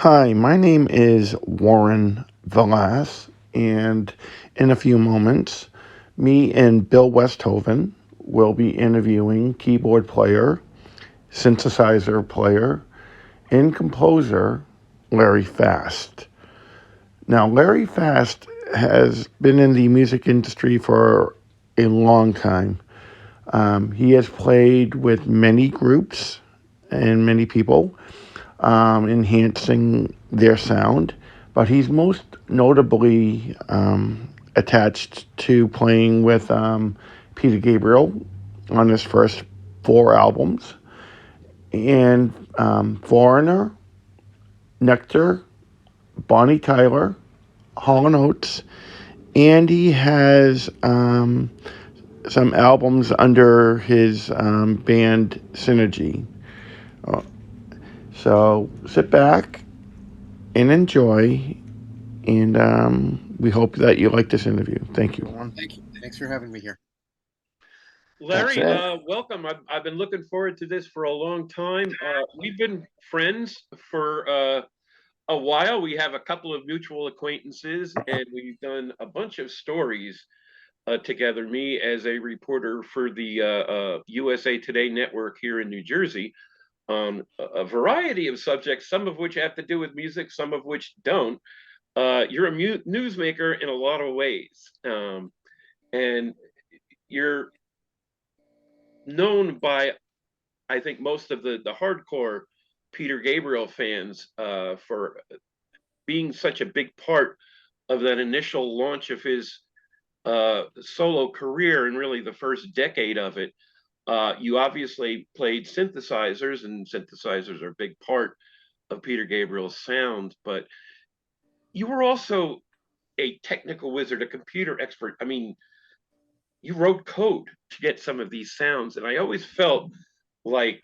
Hi, my name is Warren Vlass, and in a few moments, me and Bill Westhoven will be interviewing keyboard player, synthesizer player, and composer Larry Fast. Now, Larry Fast has been in the music industry for a long time. He has played with many groups and many people, enhancing their sound. But he's most notably attached to playing with Peter Gabriel on his first four albums, and Foreigner, Nectar, Bonnie Tyler, Hall and Oates, and he has some albums under his band Synergy. Uh, so sit back and enjoy, and we hope that you like this interview. Thank you. Thank you. Thanks for having me here. That's Larry, it. welcome. I've been looking forward to this for a long time. We've been friends for a while. We have a couple of mutual acquaintances, and we've done a bunch of stories together. Me as a reporter for the USA Today network here in New Jersey on a variety of subjects, some of which have to do with music, some of which don't. You're a newsmaker in a lot of ways, and you're known by, I think, most of the hardcore Peter Gabriel fans for being such a big part of that initial launch of his solo career and really the first decade of it. You obviously played synthesizers, and synthesizers are a big part of Peter Gabriel's sound, but you were also a technical wizard, a computer expert. I mean, you wrote code to get some of these sounds, and I always felt like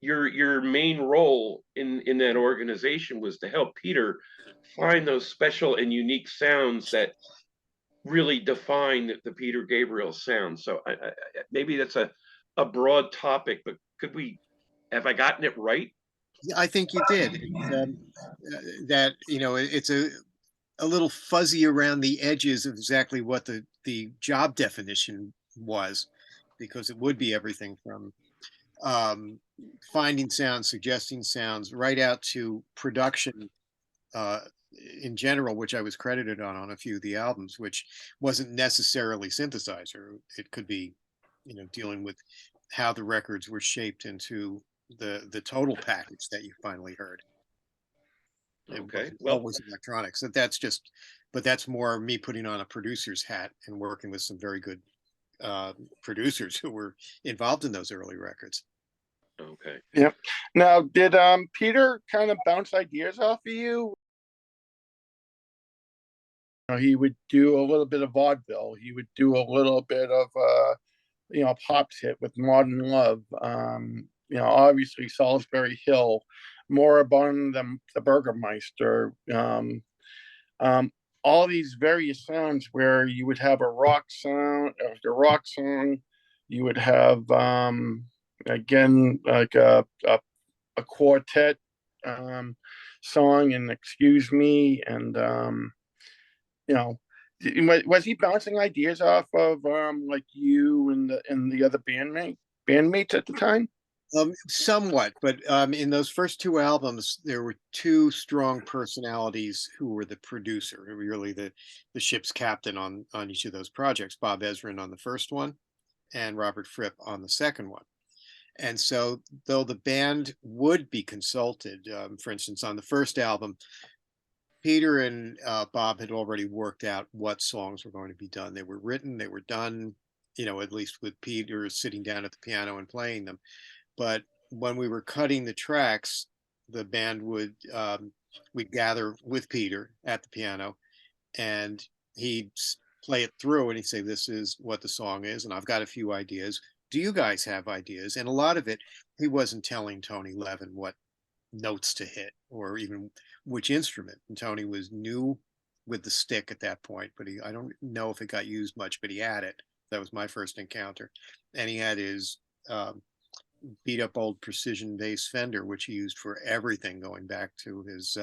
your main role in that organization was to help Peter find those special and unique sounds that really define the Peter Gabriel sound. So maybe that's a broad topic, but could we have I gotten it right? Yeah, I think you did. That it's a little fuzzy around the edges of exactly what the job definition was, because it would be everything from um, finding sounds, suggesting sounds, right out to production uh, in general, which I was credited on a few of the albums, which wasn't necessarily synthesizer. It could be, dealing with how the records were shaped into the total package that you finally heard. It Okay. wasn't Well, always electronics. So that's just, but that's more me putting on a producer's hat and working with some very good producers who were involved in those early records. okay. Yep. Now, did Peter kind of bounce ideas off of you? He would do a little bit of vaudeville. He would do a little bit of Pop's hit with Modern Love. Obviously Salisbury Hill, Moribund, the Burgermeister. Um, all these various sounds where you would have a rock sound, a rock song, you would have again like a quartet song, and Excuse Me, and you know was he bouncing ideas off of like you and the other bandmates at the time? Somewhat, but in those first two albums, there were two strong personalities who were the producer, who were really the ship's captain on each of those projects. Bob Ezrin on the first one, and Robert Fripp on the second one. And so, though the band would be consulted, for instance, on the first album, Peter and Bob had already worked out what songs were going to be done. They were written, they were done, at least with Peter sitting down at the piano and playing them. But when we were cutting the tracks, the band we'd gather with Peter at the piano, and he'd play it through, and he'd say, "This is what the song is, and I've got a few ideas. Do you guys have ideas?" And a lot of it, he wasn't telling Tony Levin what notes to hit or even which instrument. And Tony was new with the stick at that point, but I don't know if it got used much, but he had it. That was my first encounter, and he had his beat up old precision bass Fender, which he used for everything, going back to his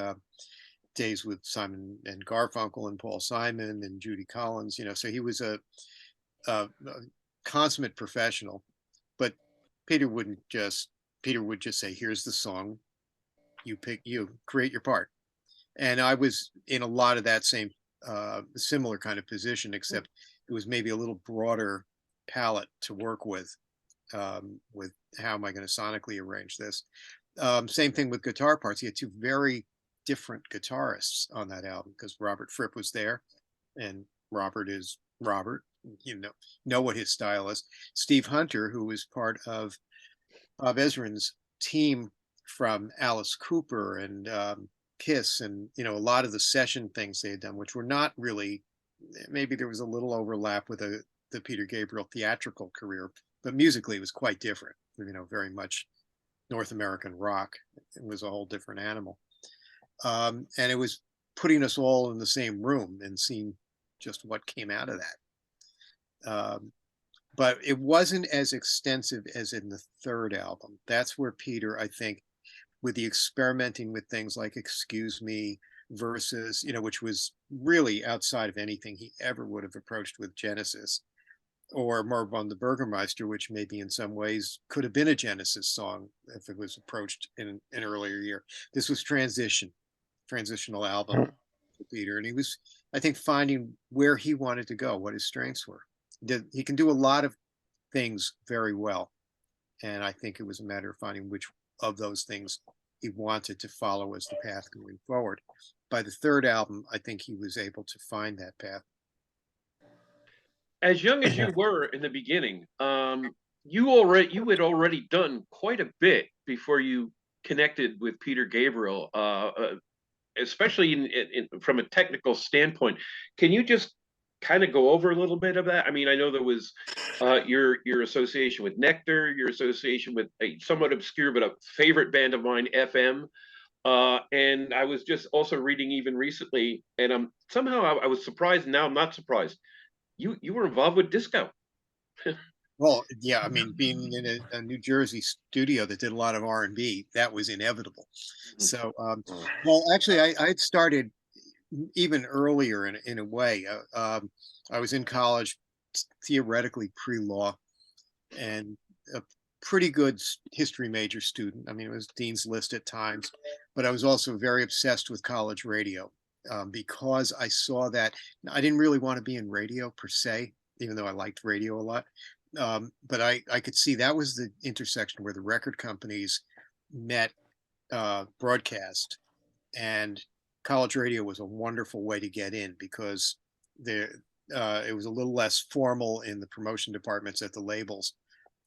days with Simon and Garfunkel and Paul Simon and Judy Collins. So he was a consummate professional. But Peter would just say, "Here's the song, you create your part." And I was in a lot of that same similar kind of position, except it was maybe a little broader palette to work with how am I going to sonically arrange this. Same thing with guitar parts. He had two very different guitarists on that album, because Robert Fripp was there, and Robert is Robert. Know what his style is. Steve Hunter, who was part of Bob Ezrin's team from Alice Cooper and Kiss, and a lot of the session things they had done, which were not really, maybe there was a little overlap with the Peter Gabriel theatrical career, but musically it was quite different. Very much North American rock. It was a whole different animal, and it was putting us all in the same room and seeing just what came out of that. But it wasn't as extensive as in the third album. That's where Peter, I think, with the experimenting with things like Excuse Me versus, which was really outside of anything he ever would have approached with Genesis, or Moribund the Burgermeister, which maybe in some ways could have been a Genesis song if it was approached in an earlier year. This was transitional album for Peter. And he was, I think, finding where he wanted to go, what his strengths were. He can do a lot of things very well. And I think it was a matter of finding which of those things he wanted to follow as the path going forward. By the third album, I think he was able to find that path. As young as you were in the beginning, you had already done quite a bit before you connected with Peter Gabriel, especially from a technical standpoint. Can you just kind of go over a little bit of that? I mean, I know there was your association with Nectar, your association with a somewhat obscure but a favorite band of mine, FM. And I was just also reading even recently, and somehow I was surprised. Now I'm not surprised. You were involved with disco. Well, yeah, I mean, being in a New Jersey studio that did a lot of R&B, that was inevitable. So, well, actually, I had started even earlier in a way. I was in college, theoretically pre-law, and a pretty good history major student. I mean, it was Dean's List at times, but I was also very obsessed with college radio, because I saw that I didn't really want to be in radio per se, even though I liked radio a lot. But I could see that was the intersection where the record companies met broadcast, and college radio was a wonderful way to get in, because it was a little less formal in the promotion departments at the labels.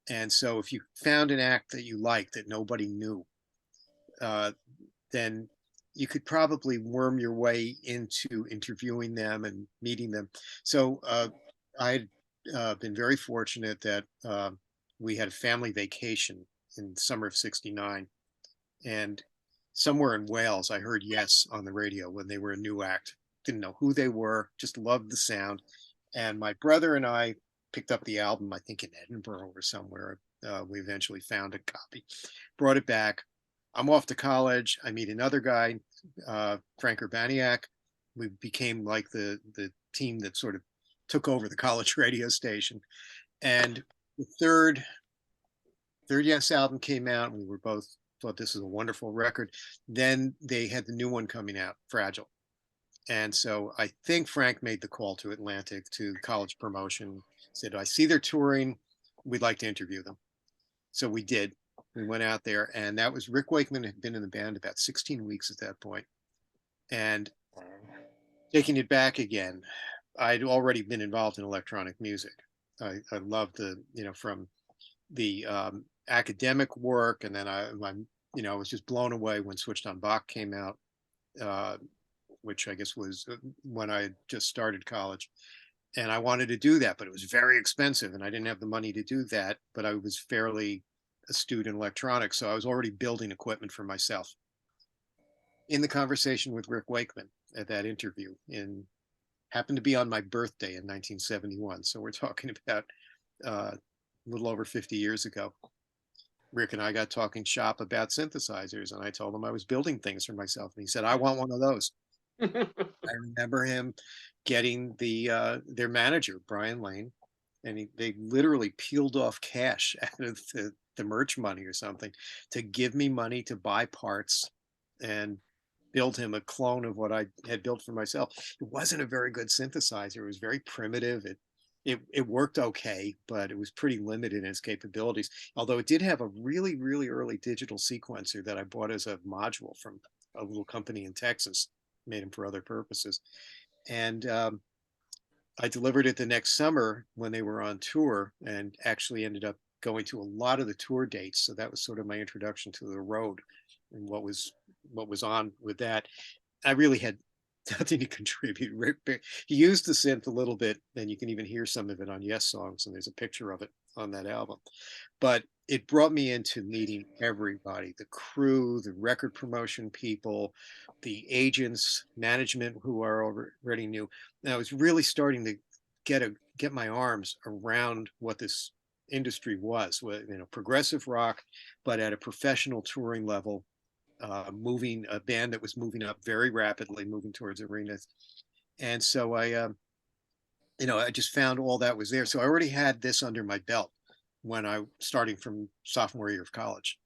And so if you found an act that you liked that nobody knew, then you could probably worm your way into interviewing them and meeting them. So I had been very fortunate that we had a family vacation in the summer of '69. And somewhere in Wales, I heard Yes on the radio when they were a new act. Didn't know who they were, just loved the sound. And my brother and I picked up the album, I think in Edinburgh or somewhere. We eventually found a copy, brought it back. I'm off to college. I meet another guy, Frank Urbaniak. We became like the team that sort of took over the college radio station. And the third Yes album came out, and we were both thought this was a wonderful record. Then they had the new one coming out, Fragile. And so I think Frank made the call to Atlantic, to college promotion, said, I see they're touring. We'd like to interview them. So we did. We went out there, and that was Rick Wakeman had been in the band about 16 weeks at that point. And taking it back again, I'd already been involved in electronic music. I loved from the academic work, and then I was just blown away when Switched on Bach came out, which I guess was when I had just started college. And I wanted to do that, but it was very expensive, and I didn't have the money to do that. But I was fairly astute in electronics, so I was already building equipment for myself. In the conversation with Rick Wakeman at that interview, happened to be on my birthday in 1971, so we're talking about a little over 50 years ago. Rick and I got talking shop about synthesizers, and I told him I was building things for myself, and he said, I want one of those. I remember him getting their manager, Brian Lane, and they literally peeled off cash out of the merch money or something to give me money to buy parts and build him a clone of what I had built for myself. It wasn't a very good synthesizer. It was very primitive. It worked okay, but it was pretty limited in its capabilities. Although it did have a really, really early digital sequencer that I bought as a module from a little company in Texas, made them for other purposes. And I delivered it the next summer when they were on tour, and actually ended up going to a lot of the tour dates. So that was sort of my introduction to the road and what was on with that. I really had nothing to contribute. Rick, he used the synth a little bit, and you can even hear some of it on Yes Songs, and there's a picture of it on that album. But it brought me into meeting everybody, the crew, the record promotion people, the agents, management who are already new. And I was really starting to get my arms around what this industry was, progressive rock, but at a professional touring level, moving a band that was moving up very rapidly, moving towards arenas. And so I just found all that was there. So I already had this under my belt when I starting from sophomore year of college.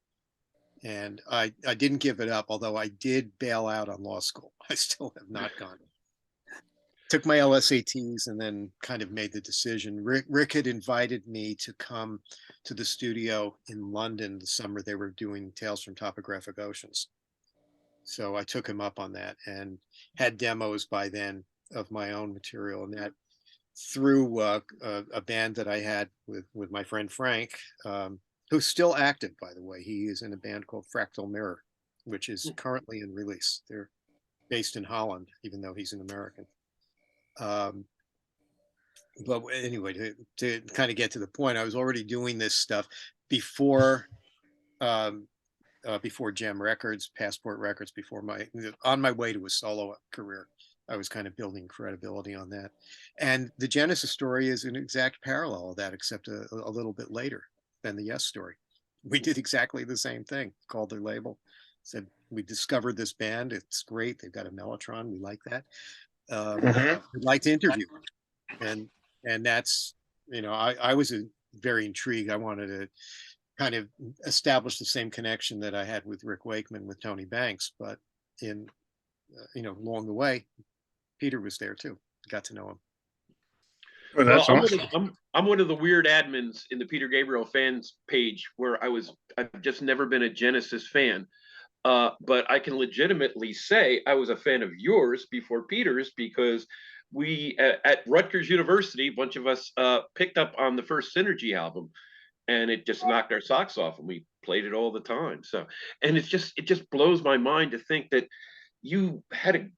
And I didn't give it up, although I did bail out on law school. I still have not gone. Took my LSATs and then kind of made the decision. Rick had invited me to come to the studio in London the summer they were doing Tales from Topographic Oceans. So I took him up on that and had demos by then of my own material, and that through a band that I had with my friend Frank, who's still active, by the way. He is in a band called Fractal Mirror, which is currently in release. They're based in Holland, even though he's an American. But anyway, to kind of get to the point, I was already doing this stuff before Gem Records, Passport Records, on my way to a solo career. I was kind of building credibility on that. And the Genesis story is an exact parallel of that, except a little bit later than the Yes story. We did exactly the same thing, called their label, said, we discovered this band. It's great. They've got a Mellotron. We like that. We'd like to interview. And that's, I was very intrigued. I wanted to kind of establish the same connection that I had with Rick Wakeman, with Tony Banks, but along the way, Peter was there too. Got to know him. Well, that's awesome. I'm one of the weird admins in the Peter Gabriel fans page where I've just never been a Genesis fan. But I can legitimately say I was a fan of yours before Peter's, because we at Rutgers University, a bunch of us picked up on the first Synergy album, and it just knocked our socks off, and we played it all the time. So, and it just blows my mind to think that you had to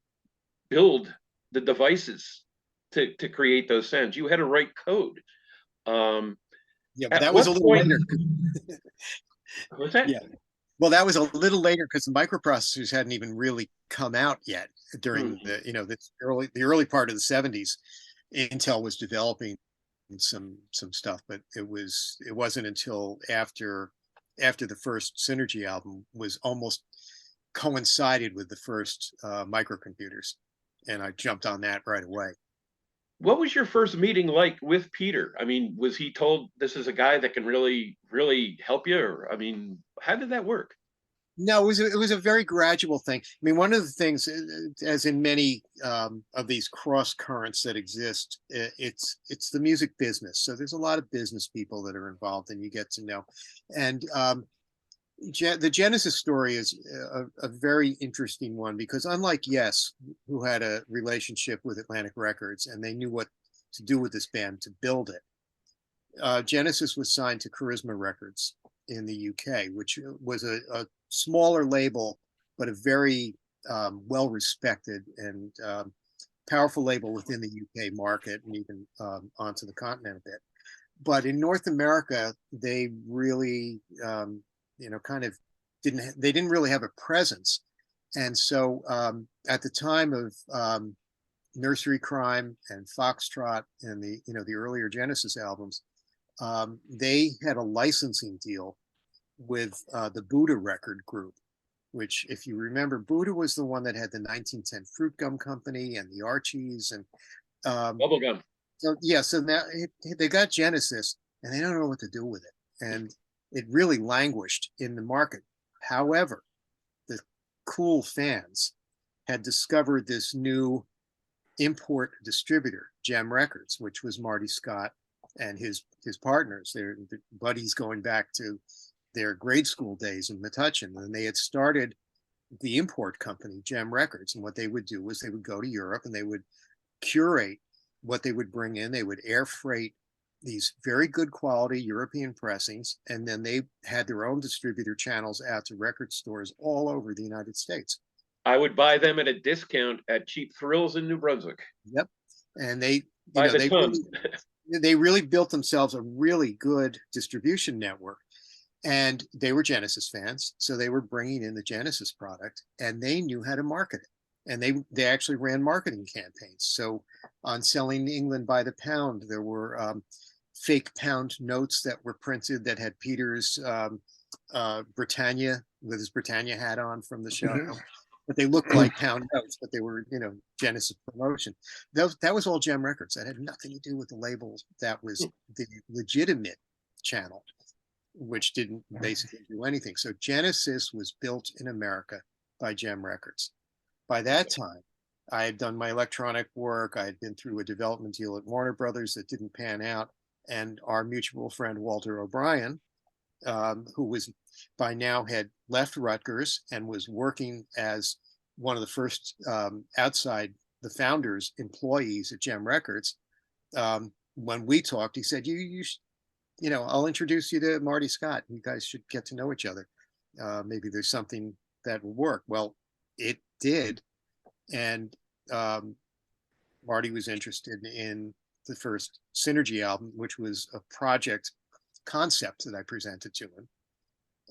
build the devices to create those sounds. You had to write code. Yeah, but that was a little later. What's that? Yeah. Well, that was a little later because the microprocessors hadn't even really come out yet during the early part of the 70s. Intel was developing some stuff, but it wasn't until after the first Synergy album was almost coincided with the first microcomputers, and I jumped on that right away. What was your first meeting like with Peter? I mean, was he told this is a guy that can really, really help you? Or, I mean, how did that work? No, it was a very gradual thing. I mean, one of the things, as in many of these cross currents that exist, it's the music business. So there's a lot of business people that are involved, and you get to know. And the Genesis story is a very interesting one, because unlike Yes, who had a relationship with Atlantic Records and they knew what to do with this band to build it, Genesis was signed to Charisma Records in the UK, which was a smaller label, but a very well-respected and powerful label within the UK market, and even onto the continent a bit. But in North America, they really kind of didn't really have a presence. And so at the time of Nursery Crime and Foxtrot and the earlier Genesis albums, they had a licensing deal with the Buddha record group, which, if you remember, Buddha was the one that had the 1910 Fruit Gum Company and the Archies. And Bubblegum. so, yeah, so now they got Genesis and they don't know what to do with it. And it really languished in the market. However, the cool fans had discovered this new import distributor, Gem Records, which was Marty Scott and his partners, their buddies going back to their grade school days in Metuchen. And they had started the import company, Gem Records. And what they would do was they would go to Europe and they would curate what they would bring in. They would air freight these very good quality European pressings, and then they had their own distributor channels out to record stores all over the United States. I would buy them at a discount at Cheap Thrills in New Brunswick. Yep. And they, By the ton. they really built themselves a really good distribution network. And they were Genesis fans, so they were bringing in the Genesis product, and they knew how to market it. And they actually ran marketing campaigns. So on Selling England by the Pound, there were fake pound notes that were printed that had Peter's Britannia, with his Britannia hat on from the show. But they looked like pound notes, but they were, Genesis promotion. That was all Gem Records. That had nothing to do with the labels. That was the legitimate channel, which didn't basically do anything. So Genesis was built in America by Gem Records. By that time, I had done my electronic work. I had been through a development deal at Warner Brothers that didn't pan out. And our mutual friend, Walter O'Brien, who was by now had left Rutgers and was working as one of the first outside the founders' employees at Gem Records. When we talked, he said, I'll introduce you to Marty Scott. You guys should get to know each other. Maybe there's something that will work. Well, it did. And Marty was interested in the first Synergy album, which was a project concept that I presented to him.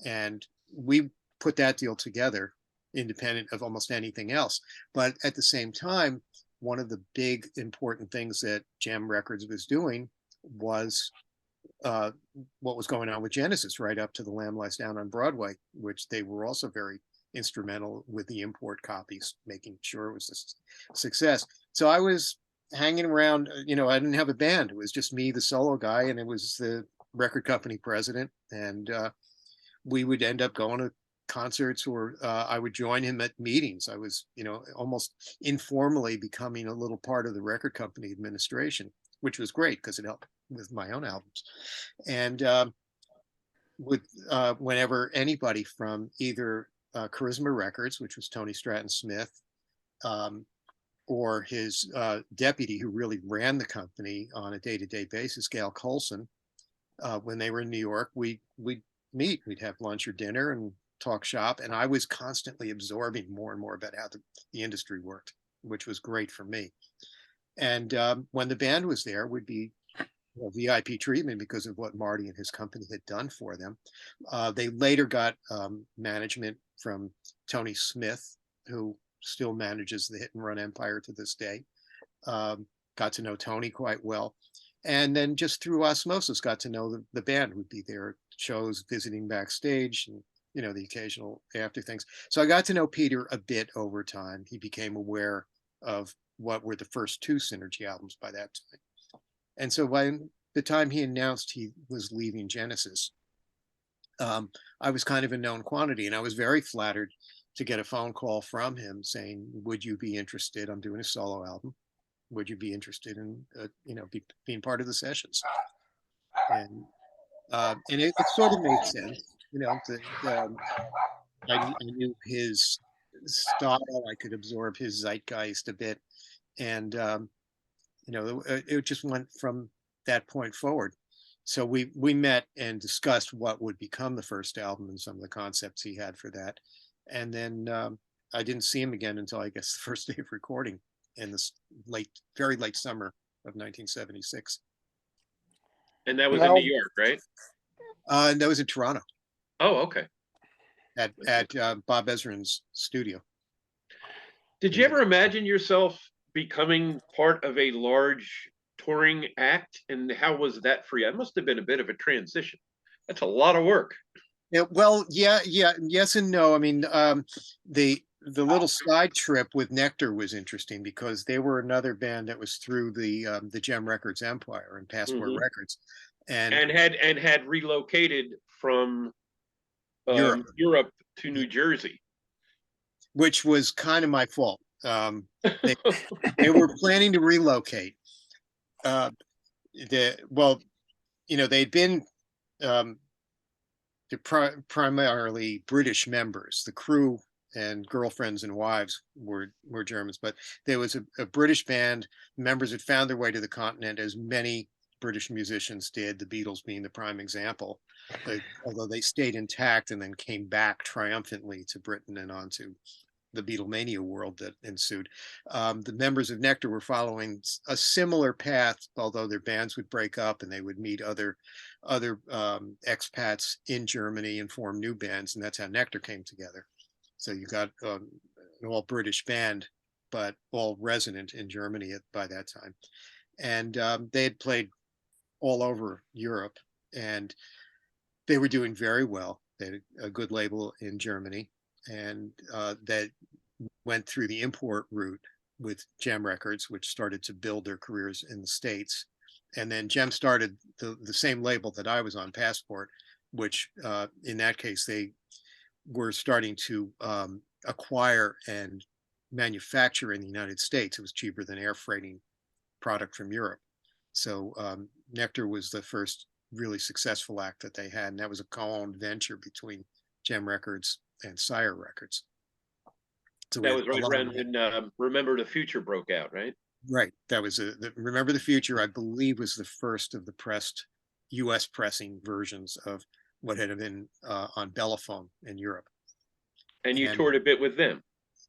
And we put that deal together independent of almost anything else. But at the same time, one of the big important things that Gem Records was doing was what was going on with Genesis right up to The Lamb Lies Down on Broadway, which they were also very instrumental with the import copies, making sure it was a success. So I was hanging around, I didn't have a band. It was just me, the solo guy, and it was the record company president. And we would end up going to concerts, or I would join him at meetings. I was, almost informally becoming a little part of the record company administration, which was great because it helped with my own albums. And whenever anybody from either Charisma Records, which was Tony Stratton Smith, or his deputy who really ran the company on a day-to-day basis, Gail Colson, when they were in New York, we'd meet, we'd have lunch or dinner and talk shop. And I was constantly absorbing more and more about how the industry worked, which was great for me. And when the band was there, would be VIP treatment because of what Marty and his company had done for them. They later got management from Tony Smith, who still manages the Hit and Run empire to this day. Got to know Tony quite well. And then just through osmosis, got to know the band. Would be there at shows, visiting backstage, and the occasional after things. So I got to know Peter a bit over time. He became aware of what were the first two Synergy albums by that time. And so by the time he announced he was leaving Genesis, I was kind of a known quantity, and I was very flattered to get a phone call from him saying, would you be interested? I'm doing a solo album. Would you be interested in, being part of the sessions? And it sort of made sense, I knew his style. I could absorb his zeitgeist a bit. And, it just went from that point forward. So we met and discussed what would become the first album and some of the concepts he had for that. And then I didn't see him again until, I guess, the first day of recording in this very late summer of 1976. And that was in New York, right? And that was in Toronto. Oh, okay. At Bob Ezrin's studio. Did you ever imagine yourself becoming part of a large touring act? And how was that for you? It must have been a bit of a transition. That's a lot of work. Yeah, well, yes and no. I mean, the little side trip with Nectar was interesting because they were another band that was through the Gem Records empire and Passport Mhm. Records, and And had relocated from Europe, Europe to New Jersey. which was kind of my fault. They they were planning to relocate. Uh, well, they'd been um, primarily British members. The crew and girlfriends and wives were Germans, but there was a British band. Members had found their way to the continent, as many British musicians did, the Beatles being the prime example. Although they stayed intact and then came back triumphantly to Britain and onto the Beatlemania world that ensued. The members of Nectar were following a similar path, although their bands would break up and they would meet other expats in Germany and form new bands, and that's how Nectar came together. So you got an all British band, but all resident in Germany by that time, and they had played all over Europe, and they were doing very well. They had a good label in Germany, and that went through the import route with Gem Records, which started to build their careers in the States. And then Gem started the same label that I was on, Passport, which in that case, they were starting to acquire and manufacture in the United States. It was cheaper than air freighting product from Europe. So Nectar was the first really successful act that they had. And that was a co-owned venture between Gem Records and Sire Records. So That was right around when Remember the Future broke out, right? Right. That was Remember the Future, I believe, was the first of the pressed US pressing versions of what had been on Bellophone in Europe. And you And toured a bit with them.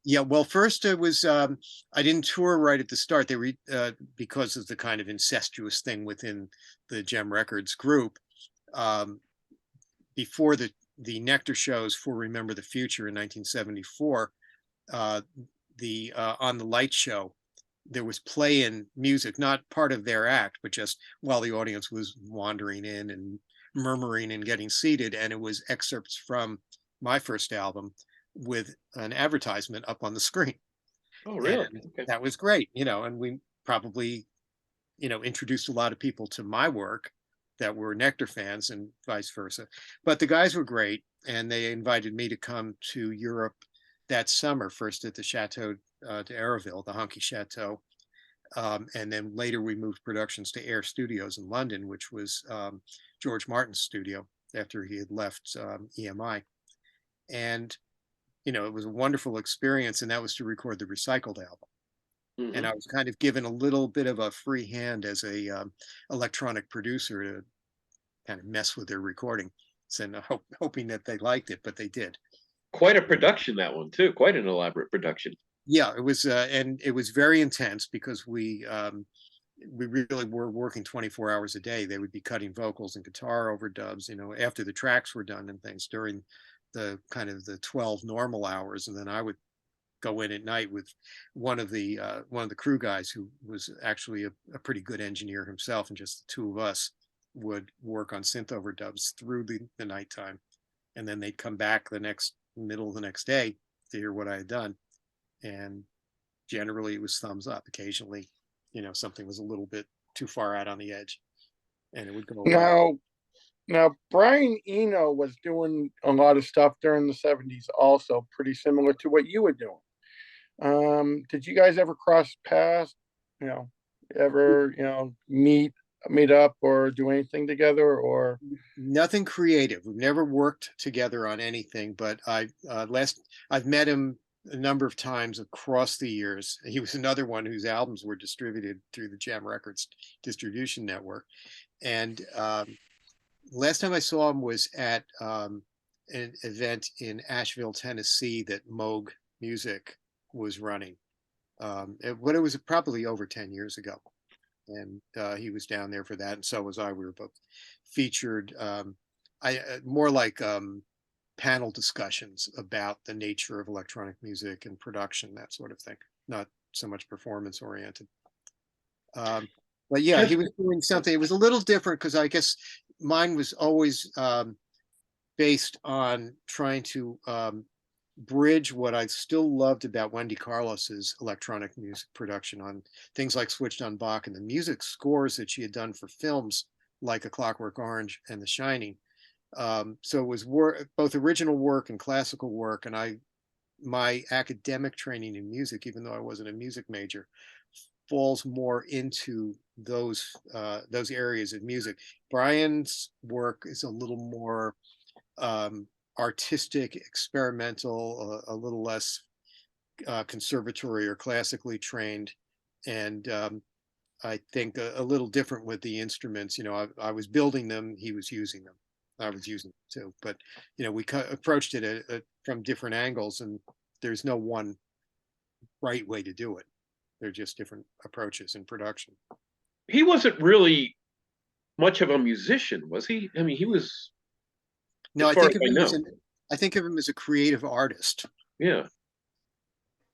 yeah, well, first it was I didn't tour right at the start. They were because of the kind of incestuous thing within the Gem Records group. Um, before the Nectar shows for Remember the Future in 1974, the On the Light show, there was play-in music, not part of their act, but just while the audience was wandering in and murmuring and getting seated. And it was excerpts from my first album with an advertisement up on the screen. Oh, really? And Okay. that was great, and we probably, introduced a lot of people to my work that were Nectar fans and vice versa. But the guys were great, and they invited me to come to Europe that summer, first at the Chateau d'Aroville, the Honky Chateau. And then later we moved productions to Air Studios in London, which was George Martin's studio after he had left EMI. And, it was a wonderful experience. And that was to record the Recycled album. Mm-hmm. And I was kind of given a little bit of a free hand as a electronic producer to kind of mess with their recording, and hoping that they liked it, but they did. Quite a production, that one too. Quite an elaborate production. Yeah, it was, and it was very intense because we really were working 24 hours a day. They would be cutting vocals and guitar overdubs, after the tracks were done and things during the kind of the 12 normal hours, and then I would go in at night with one of the crew guys who was actually a pretty good engineer himself, and just the two of us would work on synth overdubs through the nighttime, and then they'd come back the middle of the next day to hear what I had done, and generally it was thumbs up. Occasionally, something was a little bit too far out on the edge, and it would go away. Now Brian Eno was doing a lot of stuff during the 70s, also pretty similar to what you were doing. Did you guys ever cross paths? Ever meet up or do anything together? Or Nothing creative. We've never worked together on anything, but I've met him a number of times across the years. He was another one whose albums were distributed through the Gem Records distribution network. And last time I saw him was at an event in Asheville, Tennessee that Moog Music was running. It was probably over 10 years ago. And he was down there for that, and so was I. We were both featured. More like panel discussions about the nature of electronic music and production, that sort of thing. Not so much performance oriented. But yeah, he was doing something. It was a little different because I guess mine was always based on trying to bridge what I still loved about Wendy Carlos's electronic music production on things like Switched on Bach and the music scores that she had done for films like A Clockwork Orange and The Shining. So it was both original work and classical work, and my academic training in music, even though I wasn't a music major, falls more into those areas of music. Brian's work is a little more artistic, experimental, a little less conservatory or classically trained, and I think a little different with the instruments. You know, I was building them, he was using them. I was using them too, but you know, we approached it from different angles, and there's no one right way to do it. They're just different approaches in production. He wasn't really much of a musician, was he? I mean, he was, No, as I far think as of I him as know. I think of him as a creative artist. Yeah.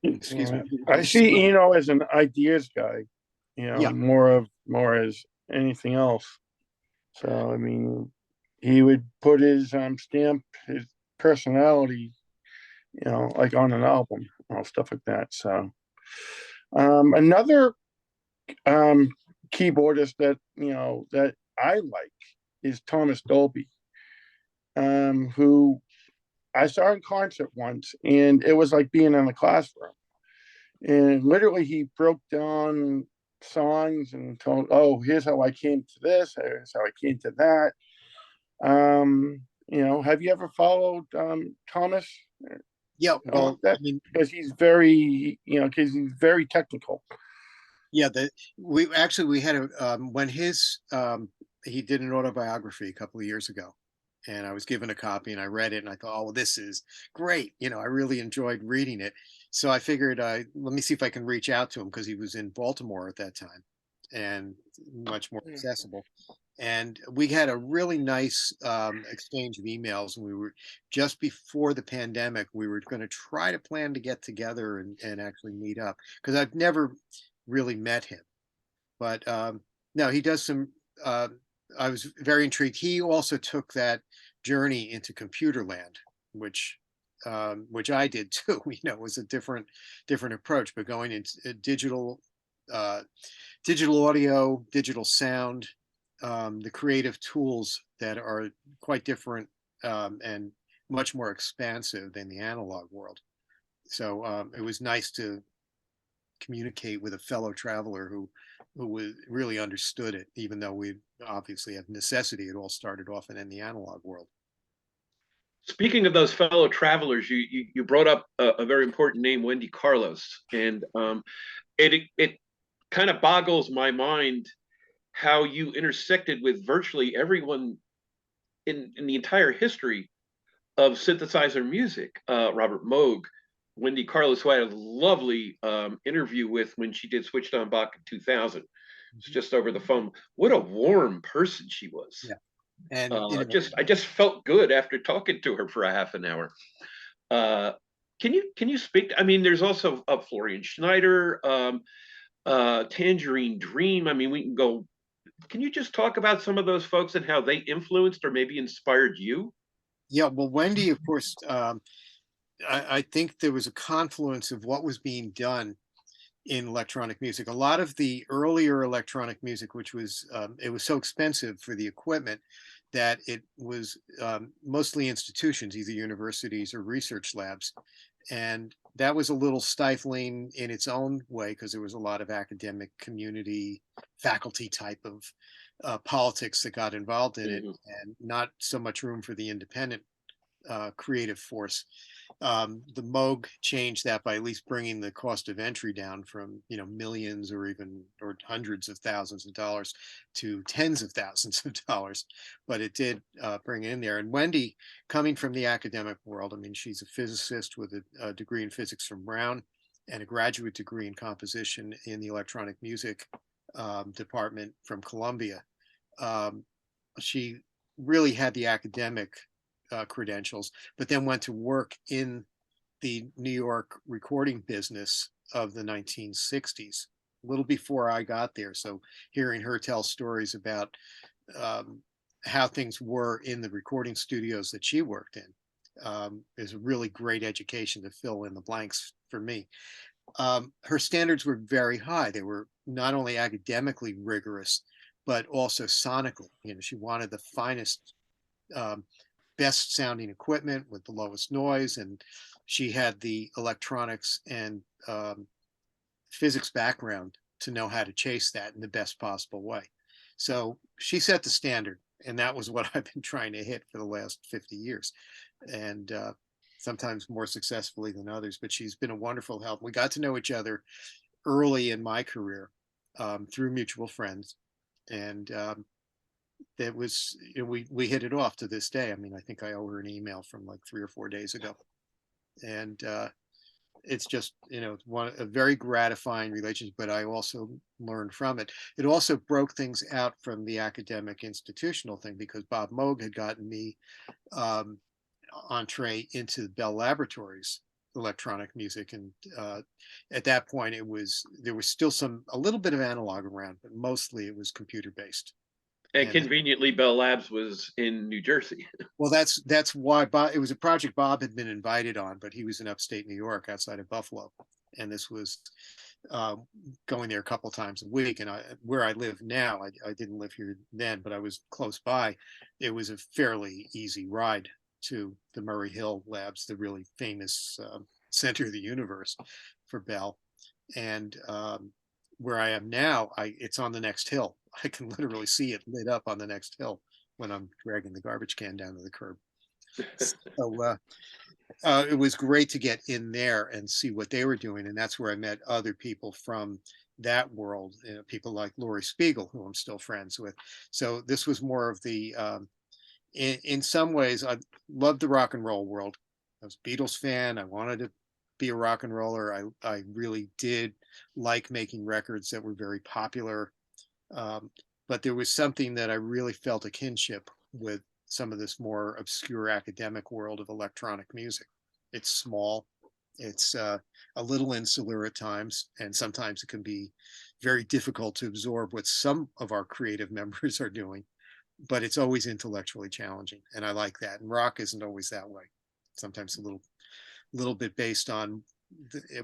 Excuse me. I see Eno as an ideas guy, you know, Yeah, more as anything else. So I mean, he would put his stamp, his personality, you know, like on an album, you know, stuff like that. So another keyboardist that you know that I like is Thomas Dolby, who I saw in concert once, and it was like being in a classroom. And literally, he broke down songs and told, "Oh, here's how I came to this. Here's how I came to that." You know, have you ever followed Thomas? yeah. Well, Well, that I mean, because he's very, you know, because he's very technical. yeah. We had a when his he did an autobiography a couple of years ago, and I was given a copy and I read it and I thought, oh, well, this is great. You know, I really enjoyed reading it. So I figured, let me see if I can reach out to him because he was in Baltimore at that time and much more accessible. And we had a really nice exchange of emails. And we were just before the pandemic, we were going to try to plan to get together and actually meet up because I've never really met him. But no, he does some. I was very intrigued. He also took that journey into computer land, which I did too. You know, it was a different approach, but going into uh, digital audio, digital sound, the creative tools that are quite different and much more expansive than the analog world. So it was nice to communicate with a fellow traveler who really understood it, even though we obviously have necessity. It all started off in the analog world. Speaking of those fellow travelers, you brought up a very important name, Wendy Carlos, and it kind of boggles my mind how you intersected with virtually everyone in the entire history of synthesizer music. Robert Moog, Wendy Carlos, who I had a lovely interview with when she did Switched on Bach in 2000. It's just over the phone. What a warm person she was. Yeah. And you know, I just felt good after talking to her for a half an hour. Uh, can you speak? I mean, there's also Florian Schneider, Tangerine Dream. I mean, we can go. Can you just talk about some of those folks and how they influenced or maybe inspired you? yeah, well, Wendy, of course, I think there was a confluence of what was being done in electronic music. A lot of the earlier electronic music, which was it was so expensive for the equipment that it was mostly institutions, either universities or research labs, and that was a little stifling in its own way because there was a lot of academic community faculty type of politics that got involved in it, and not so much room for the independent creative force. The Moog changed that by at least bringing the cost of entry down from millions or hundreds of thousands of dollars to tens of thousands of dollars, but it did bring it in there. And Wendy, coming from the academic world, I mean, she's a physicist with a degree in physics from Brown and a graduate degree in composition in the electronic music department from Columbia. She really had the academic credentials, but then went to work in the New York recording business of the 1960s, a little before I got there. So hearing her tell stories about how things were in the recording studios that she worked in. Is a really great education to fill in the blanks for me. Her standards were very high. They were not only academically rigorous, but also sonically. You know, she wanted the finest, um, best sounding equipment with the lowest noise, and she had the electronics and physics background to know how to chase that in the best possible way. So she set the standard, and that was what I've been trying to hit for the last 50 years, and sometimes more successfully than others. But she's been a wonderful help. We got to know each other early in my career through mutual friends, and that was, you know, we hit it off to this day. I mean, I think I owe her an email from like 3 or 4 days ago, and it's just, you know, a very gratifying relationship. But I also learned from it. It also broke things out from the academic institutional thing, because Bob Moog had gotten me um, entree into Bell Laboratories electronic music, and at that point there was still a little bit of analog around, but mostly it was computer based. And And conveniently, Bell Labs was in New Jersey. well, that's why Bob, it was a project Bob had been invited on, but he was in upstate New York outside of Buffalo, and this was going there a couple times a week. And where I live now, I didn't live here then, but I was close by. It was a fairly easy ride to the Murray Hill Labs, the really famous center of the universe for Bell. And where I am now, it's on the next hill. I can literally see it lit up on the next hill when I'm dragging the garbage can down to the curb. So it was great to get in there and see what they were doing. And that's where I met other people from that world, you know, people like Laurie Spiegel, who I'm still friends with. So this was more of the, in some ways, I loved the rock and roll world. I was a Beatles fan. I wanted to be a rock and roller. I really did like making records that were very popular. But there was something that I really felt a kinship with some of this more obscure academic world of electronic music. It's small, it's a little insular at times, and sometimes it can be very difficult to absorb what some of our creative members are doing, but it's always intellectually challenging. And I like that. And rock isn't always that way. Sometimes a little bit based on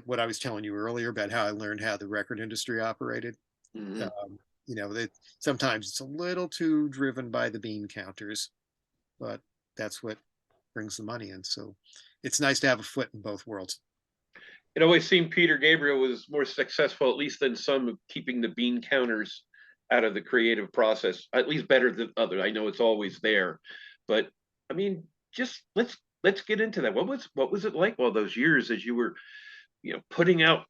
what I was telling you earlier about how I learned how the record industry operated. Mhm. You know, that sometimes it's a little too driven by the bean counters, but that's what brings the money in. So it's nice to have a foot in both worlds. It always seemed Peter Gabriel was more successful, at least than some, of keeping the bean counters out of the creative process. At least better than others. I know it's always there, but I mean, just let's get into that. What was it like all those years as you were, putting out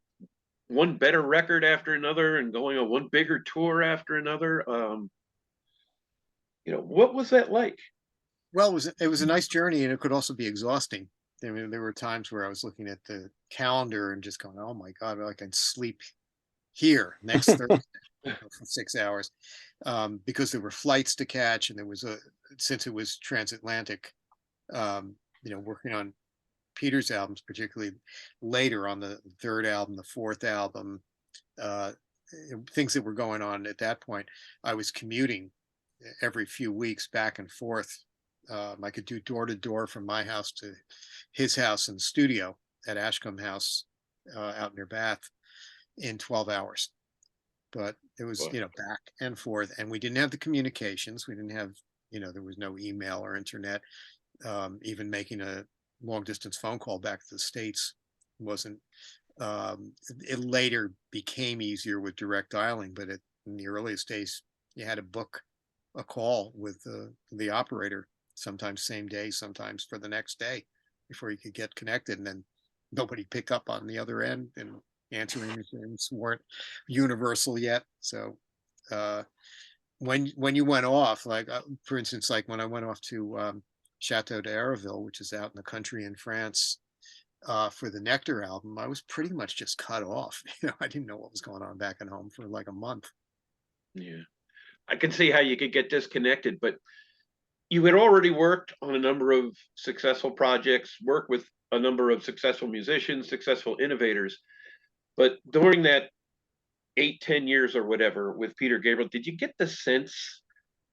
one better record after another and going on one bigger tour after another? What was that like? Well, it was a nice journey, and it could also be exhausting. I mean, there were times where I was looking at the calendar and just going, "Oh my God, I can sleep here next Thursday for 6 hours," because there were flights to catch, and since it was transatlantic, working on Peter's albums, particularly later on the third album, the fourth album, uh, things that were going on at that point. I was commuting every few weeks back and forth. I could do door to door from my house to his house and studio at Ashcombe House out near Bath in 12 hours. But it was, back and forth. And we didn't have the communications. We didn't have, there was no email or internet. Even making a long distance phone call back to the States wasn't, it later became easier with direct dialing, but in the earliest days, you had to book a call with the operator, sometimes same day, sometimes for the next day before you could get connected. And then nobody pick up on the other end, and answering machines weren't universal yet. So when you went off, like for instance, like when I went off to Chateau d'Aroville, which is out in the country in France, for the Nectar album, I was pretty much just cut off. I didn't know what was going on back at home for like a month. Yeah, I can see how you could get disconnected, but you had already worked on a number of successful projects, worked with a number of successful musicians, successful innovators. But during that 8, 10 years or whatever with Peter Gabriel, did you get the sense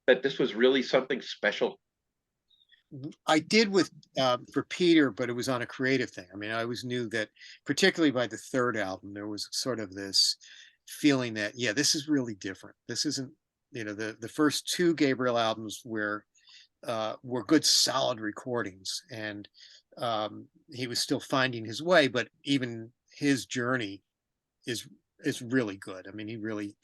that this was really something special? I did with for Peter, but it was on a creative thing. I mean, I always knew that, particularly by the third album, there was sort of this feeling that, yeah, this is really different. This isn't, the first two Gabriel albums were good, solid recordings, and he was still finding his way. But even his journey is is really good. I mean, he really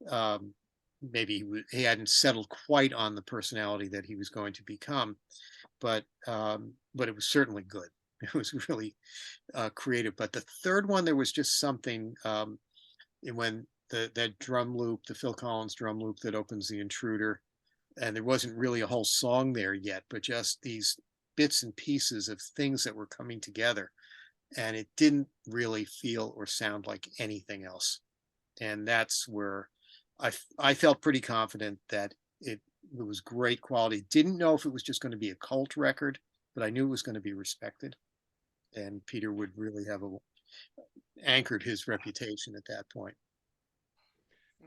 um, maybe he hadn't settled quite on the personality that he was going to become, but it was certainly good. It was really creative. But the third one, there was just something when that drum loop, the Phil Collins drum loop that opens the Intruder, and there wasn't really a whole song there yet, but just these bits and pieces of things that were coming together, and it didn't really feel or sound like anything else. And that's where I felt pretty confident that it was great quality. Didn't know if it was just going to be a cult record, but I knew it was going to be respected, and Peter would really have anchored his reputation at that point.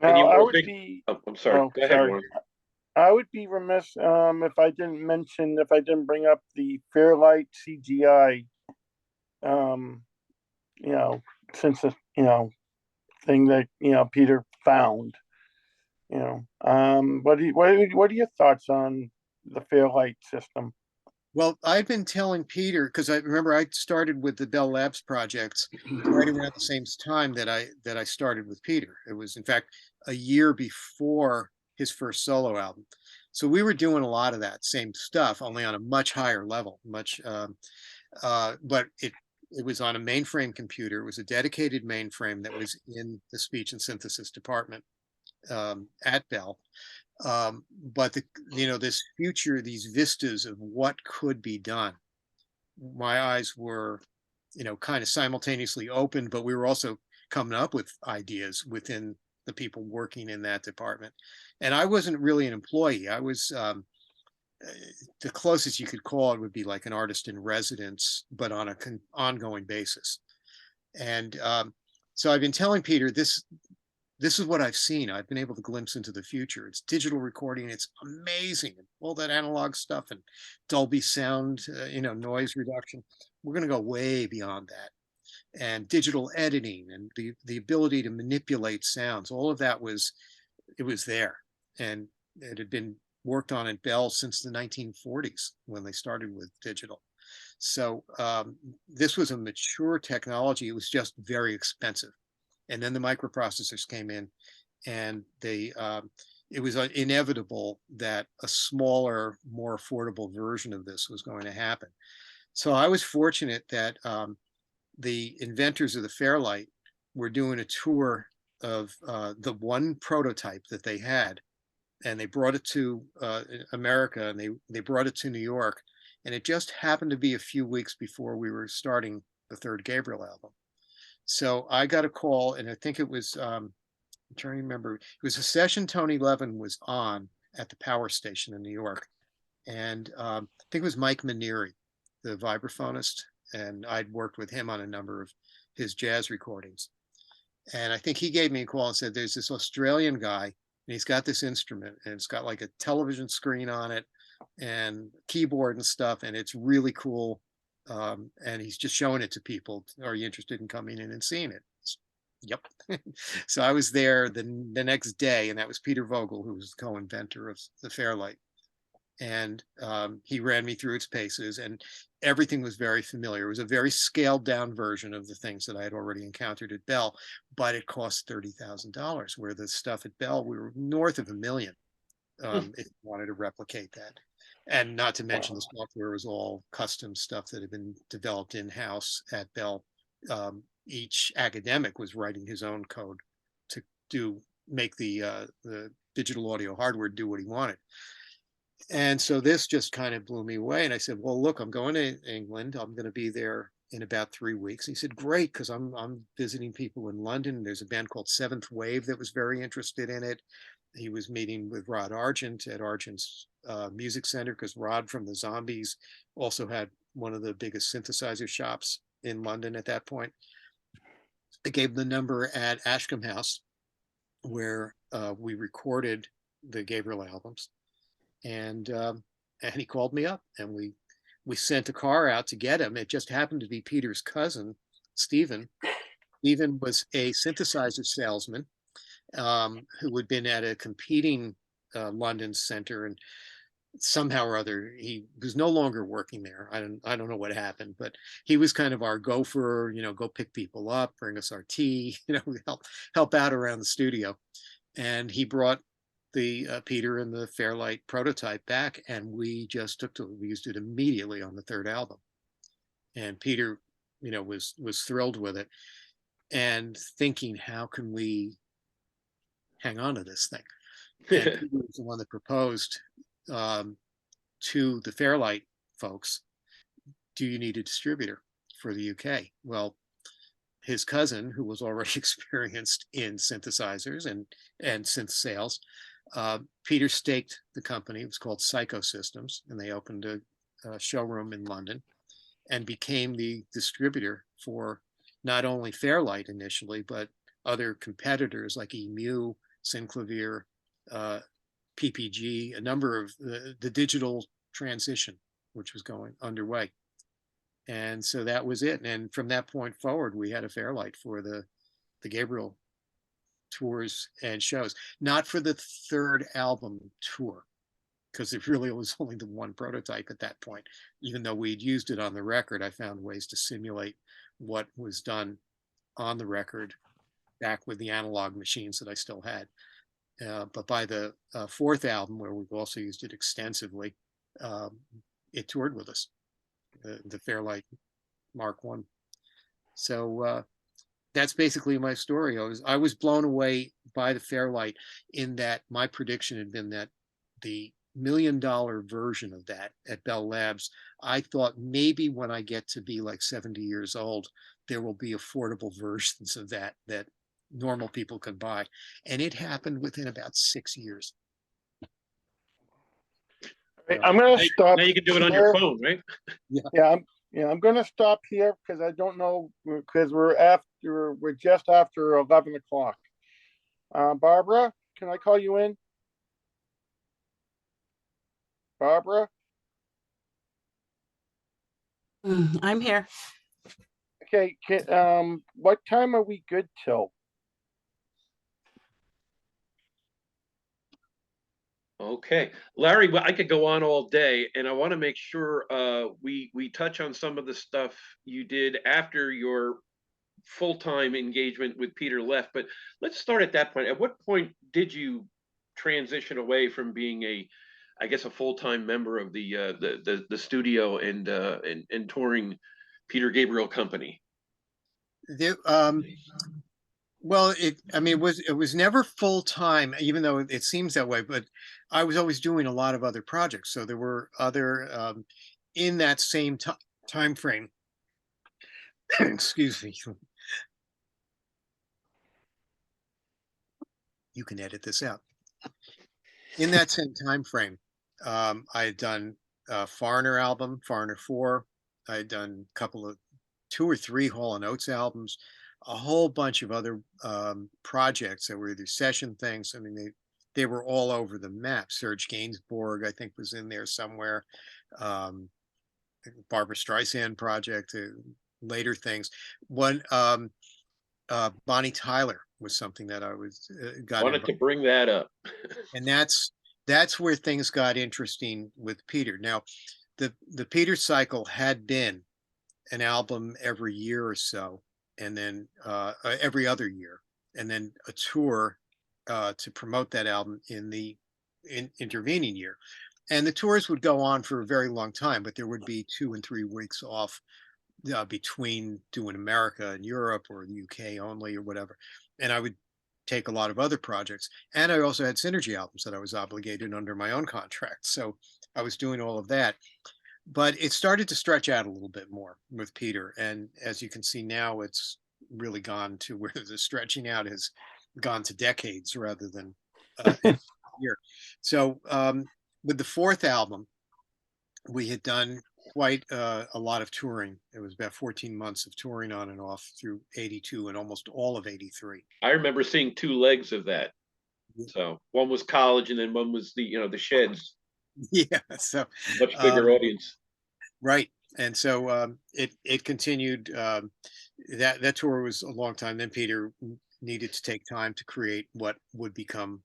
And you Now, I were a would big, be, oh, I'm sorry. oh, Go ahead, sorry. Warren. I would be remiss if I didn't bring up the Fairlight CGI, um, you know, since the, thing that, Peter found, what are your thoughts on the Fairlight system? Well, I've been telling Peter, because I remember I started with the Bell Labs projects right around the same time that I started with Peter. It was, in fact, a year before his first solo album. So we were doing a lot of that same stuff, only on a much higher level, but it was on a mainframe computer. It was a dedicated mainframe that was in the speech and synthesis department at Bell. But this future, these vistas of what could be done, my eyes were, kind of simultaneously open, but we were also coming up with ideas within the people working in that department. And I wasn't really an employee. I was the closest you could call it would be like an artist in residence, but on a ongoing basis. And so I've been telling Peter, this is what I've seen. I've been able to glimpse into the future. It's digital recording. It's amazing. All that analog stuff and Dolby sound, noise reduction. We're going to go way beyond that. And digital editing and the ability to manipulate sounds. All of that was there. And it had been worked on at Bell since the 1940s when they started with digital. So this was a mature technology. It was just very expensive. And then the microprocessors came in, and it was inevitable that a smaller, more affordable version of this was going to happen. So I was fortunate that the inventors of the Fairlight were doing a tour of the one prototype that they had, and they brought it to America, and they brought it to New York, and it just happened to be a few weeks before we were starting the third Gabriel album. So I got a call, and I think it was, I'm trying to remember, it was a session Tony Levin was on at the power station in New York. And I think it was Mike Manieri, the vibraphonist, and I'd worked with him on a number of his jazz recordings. And I think he gave me a call and said, there's this Australian guy, and he's got this instrument, and it's got like a television screen on it and keyboard and stuff, and it's really cool. And he's just showing it to people. Are you interested in coming in and seeing it? Yep. So I was there the next day, and that was Peter Vogel, who was the co-inventor of the Fairlight. And he ran me through its paces, and everything was very familiar. It was a very scaled down version of the things that I had already encountered at Bell, but it cost $30,000, where the stuff at Bell, we were north of $1 million if you wanted to replicate that. And not to mention the software was all custom stuff that had been developed in-house at Bell. Each academic was writing his own code to make the digital audio hardware do what he wanted. And so this just kind of blew me away. And I said, well, look, I'm going to England. I'm going to be there in about 3 weeks. And he said, great, because I'm visiting people in London. There's a band called Seventh Wave that was very interested in it. He was meeting with Rod Argent at Argent's Music Center, because Rod from the Zombies also had one of the biggest synthesizer shops in London at that point. I gave the number at Ashcombe House, where we recorded the Gabriel albums. and he called me up, and we sent a car out to get him. It just happened to be Peter's cousin, Stephen. Stephen was a synthesizer salesman who had been at a competing London center, and somehow or other he was no longer working there. I don't know what happened, but he was kind of our gopher, go pick people up, bring us our tea, help out around the studio. And he brought the Peter and the Fairlight prototype back, and we just took to it. We used it immediately on the third album, and Peter, was thrilled with it and thinking, how can we hang on to this thing? And Peter was the one that proposed to the Fairlight folks, do you need a distributor for the UK? Well, his cousin, who was already experienced in synthesizers and synth sales, Peter staked the company. It was called Psycho Systems, and they opened a showroom in London and became the distributor for not only Fairlight initially, but other competitors like EMU, Synclavier, PPG, a number of the digital transition, which was going underway. And so that was it. And from that point forward, we had a Fairlight for the Gabriel tours and shows, not for the third album tour, because it really was only the one prototype at that point. Even though we'd used it on the record, I found ways to simulate what was done on the record back with the analog machines that I still had. But by the fourth album, where we've also used it extensively, it toured with us, the Fairlight Mark I. So that's basically my story. I was blown away by the Fairlight, in that my prediction had been that the $1 million version of that at Bell Labs, I thought maybe when I get to be like 70 years old, there will be affordable versions of that normal people can buy. And it happened within about 6 years. I'm going to stop. Now you can do it on your phone, right? I'm going to stop here because I don't know, because we're just after 11 o'clock. Barbara, can I call you in? Barbara? I'm here. Okay, what time are we good till? Okay, Larry, well, I could go on all day, and I want to make sure we touch on some of the stuff you did after your full-time engagement with Peter left. But let's start at that point. At what point did you transition away from being I guess, a full-time member of the studio and touring Peter Gabriel company? Well, it was never full time, even though it seems that way. But I was always doing a lot of other projects, so there were other in that same time frame. Excuse me. You can edit this out. In that same time frame, I had done a Foreigner album, Foreigner 4. I had done a couple of 2 or 3 Hall & Oates albums, a whole bunch of other projects that were either session things. I mean, they were all over the map. Serge Gainsbourg, I think, was in there somewhere. Barbra Streisand project, later things. One, Bonnie Tyler was something that I was Wanted to bring that up. And that's where things got interesting with Peter. Now, the Peter cycle had been an album every year or so, and then every other year, and then a tour to promote that album in the intervening year. And the tours would go on for a very long time, but there would be 2 and 3 weeks off between doing America and Europe, or the UK only, or whatever. And I would take a lot of other projects. And I also had synergy albums that I was obligated under my own contract. So I was doing all of that. But it started to stretch out a little bit more with Peter. And as you can see now, it's really gone to where the stretching out has gone to decades rather than a year. So with the fourth album, we had done quite a lot of touring. It was about 14 months of touring on and off through 82 and almost all of 83. I remember seeing 2 legs of that. So one was college, and then one was the Sheds. Yeah. So, Much bigger um, audience. right. And so it continued. That tour was a long time. Then Peter needed to take time to create what would become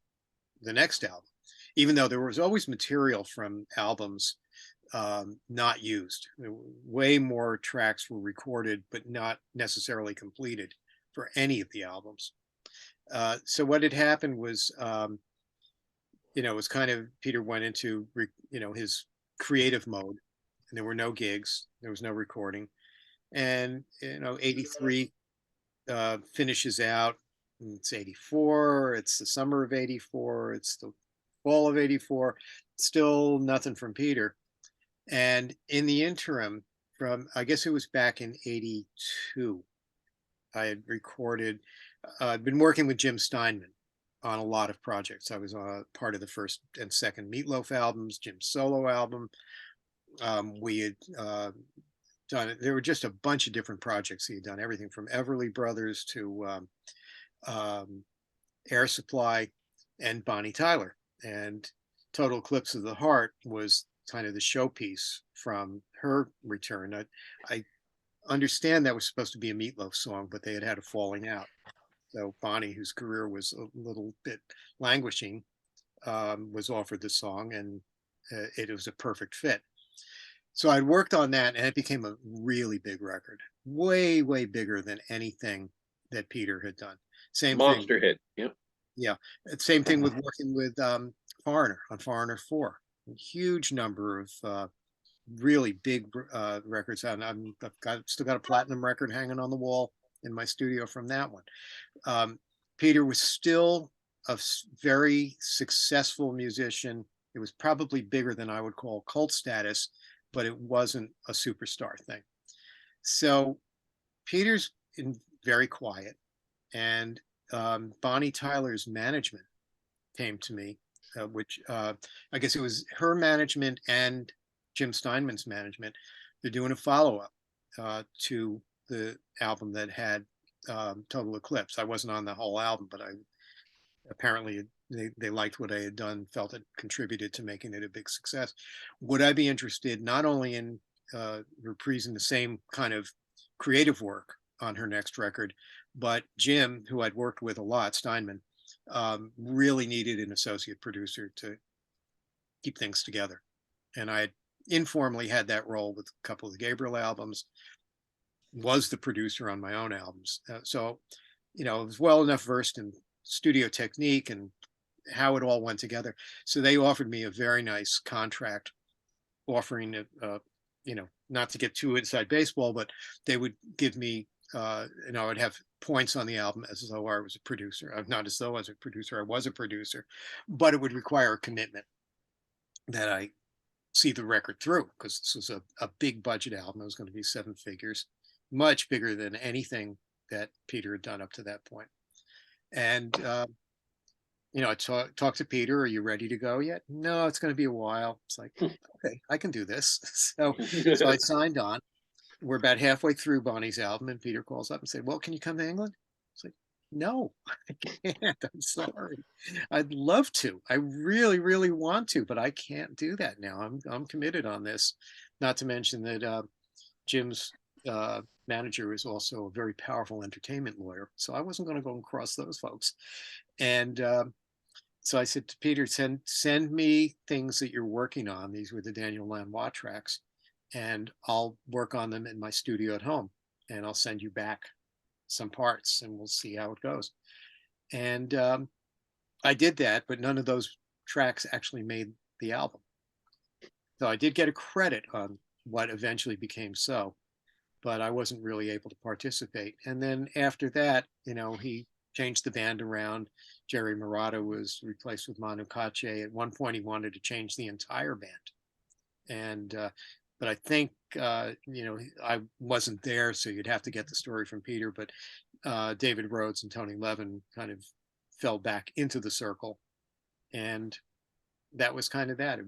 the next album, even though there was always material from albums not used. Way more tracks were recorded, but not necessarily completed for any of the albums. So what had happened was, it was kind of Peter went into, his creative mode, and there were no gigs, there was no recording, and 83 finishes out. It's 84. It's the summer of 84. It's the fall of 84. Still nothing from Peter. And in the interim, from I guess it was back in 82, I had recorded, I'd been working with Jim Steinman on a lot of projects. I was part of the first and second Meatloaf albums, Jim's solo album. We had done it. There were just a bunch of different projects he had done, everything from Everly Brothers to um, Air Supply and Bonnie Tyler. And Total Eclipse of the Heart was kind of the showpiece from her return. I understand that was supposed to be a Meatloaf song, but they had had a falling out. So Bonnie, whose career was a little bit languishing, was offered the song, and it was a perfect fit. So I'd worked on that, and it became a really big record, way, way bigger than anything that Peter had done. Same thing. Monster hit. Yep. Yeah. Same thing with working with Foreigner on Foreigner 4. A huge number of really big records. And I've still got a platinum record hanging on the wall in my studio from that one. Peter was still a very successful musician. It was probably bigger than I would call cult status, but it wasn't a superstar thing. So Peter's very quiet, and Bonnie Tyler's management came to me, which I guess it was her management and Jim Steinman's management. They're doing a follow-up to the album that had Total Eclipse. I wasn't on the whole album, but apparently they liked what I had done, felt it contributed to making it a big success. Would I be interested not only in reprising the same kind of creative work on her next record, but Jim, who I'd worked with a lot, Steinman, really needed an associate producer to keep things together. And I had informally had that role with a couple of the Gabriel albums, was the producer on my own albums. So, I was well enough versed in studio technique and how it all went together. So they offered me a very nice contract offering it, not to get too inside baseball, but they would give me, I'd have points on the album as though I was a producer. Not as though I was a producer, I was a producer, but it would require a commitment that I see the record through, because this was a big budget album. It was going to be 7 figures, much bigger than anything that Peter had done up to that point. And, I talked to Peter, are you ready to go yet? No, it's going to be a while. It's like, okay, I can do this. So I signed on. We're about halfway through Bonnie's album, and Peter calls up and said, well, can you come to England? It's like, no, I can't. I'm sorry. I'd love to. I really, really want to, but I can't do that now. I'm committed on this. Not to mention that Jim's manager is also a very powerful entertainment lawyer, so I wasn't going to go and cross those folks. And so I said to Peter, send me things that you're working on. These were the Daniel Lanois tracks, and I'll work on them in my studio at home, and I'll send you back some parts, and we'll see how it goes. And I did that, but none of those tracks actually made the album. So I did get a credit on what eventually became So, but I wasn't really able to participate. And then after that, he changed the band around. Jerry Murata was replaced with Manu Katché. At one point, he wanted to change the entire band. And, but I think, I wasn't there, so you'd have to get the story from Peter. But David Rhodes and Tony Levin kind of fell back into the circle. And that was kind of that.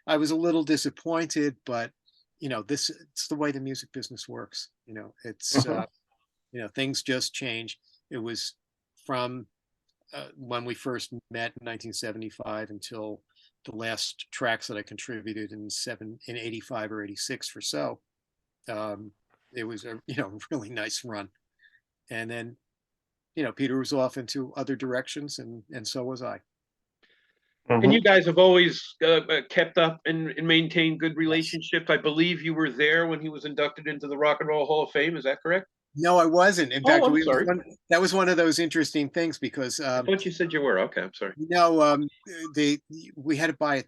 I was a little disappointed, but it's the way the music business works. It's things just change. It was from when we first met in 1975 until the last tracks that I contributed in 85 or 86 for So. It was a really nice run. And then Peter was off into other directions, and so was I. And you guys have always kept up and maintained good relationships. I believe you were there when he was inducted into the Rock and Roll Hall of Fame. Is that correct? No, I wasn't. In fact, I'm sorry. that was one of those interesting things because I thought you said you were. Okay, I'm sorry. we had to buy a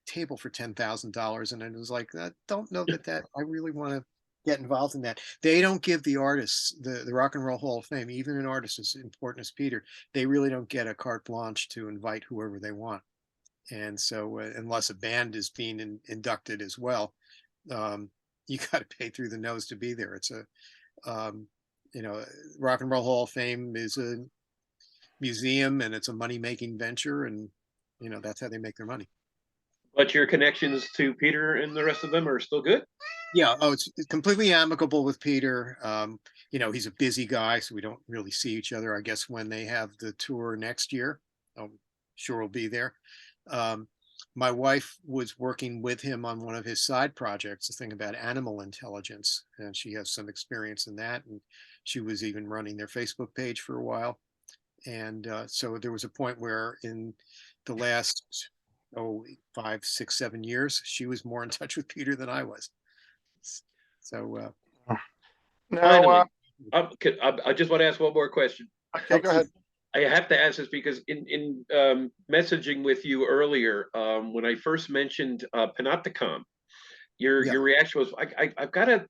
table for $10,000, and it was like, I don't know that I really want to get involved in that. They don't give the artists the Rock and Roll Hall of Fame, even an artist as important as Peter. They really don't get a carte blanche to invite whoever they want. And so, unless a band is being inducted as well, you got to pay through the nose to be there. It's a Rock and Roll Hall of Fame is a museum, and it's a money-making venture, and that's how they make their money. But your connections to Peter and the rest of them are still good? Yeah. Oh, it's completely amicable with Peter. He's a busy guy, so we don't really see each other. I guess when they have the tour next year, I'm sure we'll be there. My wife was working with him on one of his side projects, a thing about animal intelligence, and she has some experience in that. And she was even running their Facebook page for a while. And so there was a point where in the last 5, 6, 7 years, she was more in touch with Peter than I was. So finally, I just want to ask one more question. Okay, go ahead. I have to ask this because in messaging with you earlier, when I first mentioned Panopticon, your reaction was, I've got to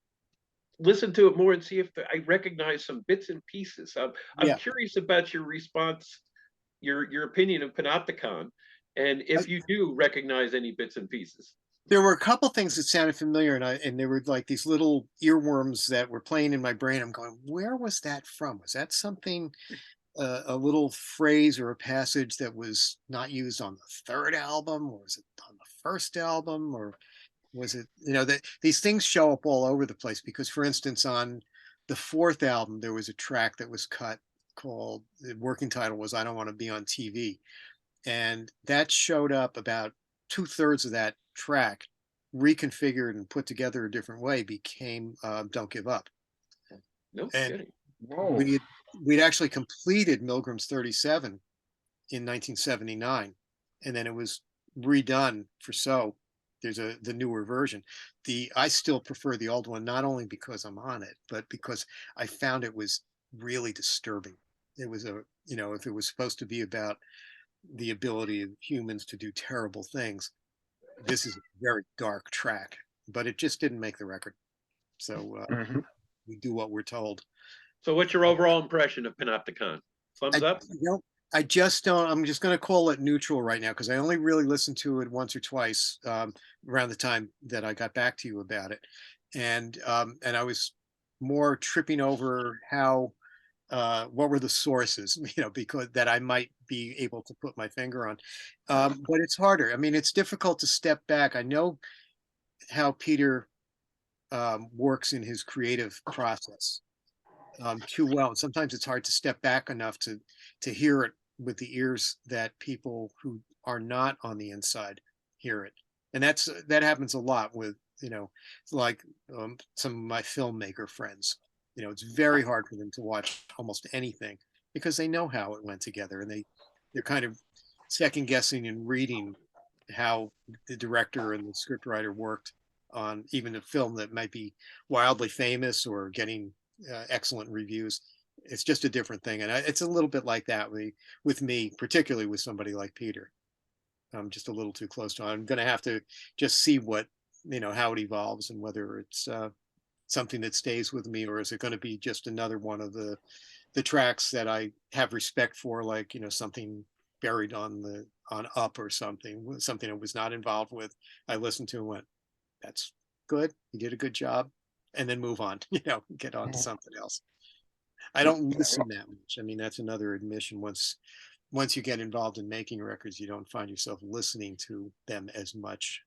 listen to it more and see if I recognize some bits and pieces. I'm curious about your response, your opinion of Panopticon, and if you do recognize any bits and pieces. There were a couple things that sounded familiar, and there were like these little earworms that were playing in my brain. I'm going, where was that from? Was that something, a little phrase or a passage that was not used on the third album, or was it on the first album, or was it, that these things show up all over the place? Because, for instance, on the fourth album, there was a track that was cut called, the working title was I Don't Want to Be on TV. And that showed up about 2/3 of that track, reconfigured and put together a different way, became Don't Give Up. No and kidding. We'd actually completed Milgram's 37 in 1979, and then it was redone for So. There's the newer version. I still prefer the old one, not only because I'm on it, but because I found it was really disturbing. It was if it was supposed to be about the ability of humans to do terrible things, this is a very dark track, but it just didn't make the record. So we do what we're told. So what's your overall impression of Panopticon? Thumbs up? I just don't. I'm just going to call it neutral right now, because I only really listened to it once or twice around the time that I got back to you about it, and I was more tripping over how what were the sources, because that I might be able to put my finger on, but it's harder. I mean, it's difficult to step back. I know how Peter works in his creative process too well, and sometimes it's hard to step back enough to hear it with the ears that people who are not on the inside hear it. And that happens a lot with like some of my filmmaker friends. It's very hard for them to watch almost anything because they know how it went together, and they're kind of second guessing and reading how the director and the scriptwriter worked on even a film that might be wildly famous or getting excellent reviews. It's just a different thing, and it's a little bit like that with me, particularly with somebody like Peter. I'm just a little too close to it. I'm going to have to just see what how it evolves, and whether it's something that stays with me, or is it going to be just another one of the tracks that I have respect for, like something buried on Up or something I was not involved with. I listened to and went, that's good, you did a good job, and then move on, get on to something else. I don't listen that much. I mean, that's another admission. Once you get involved in making records, you don't find yourself listening to them as much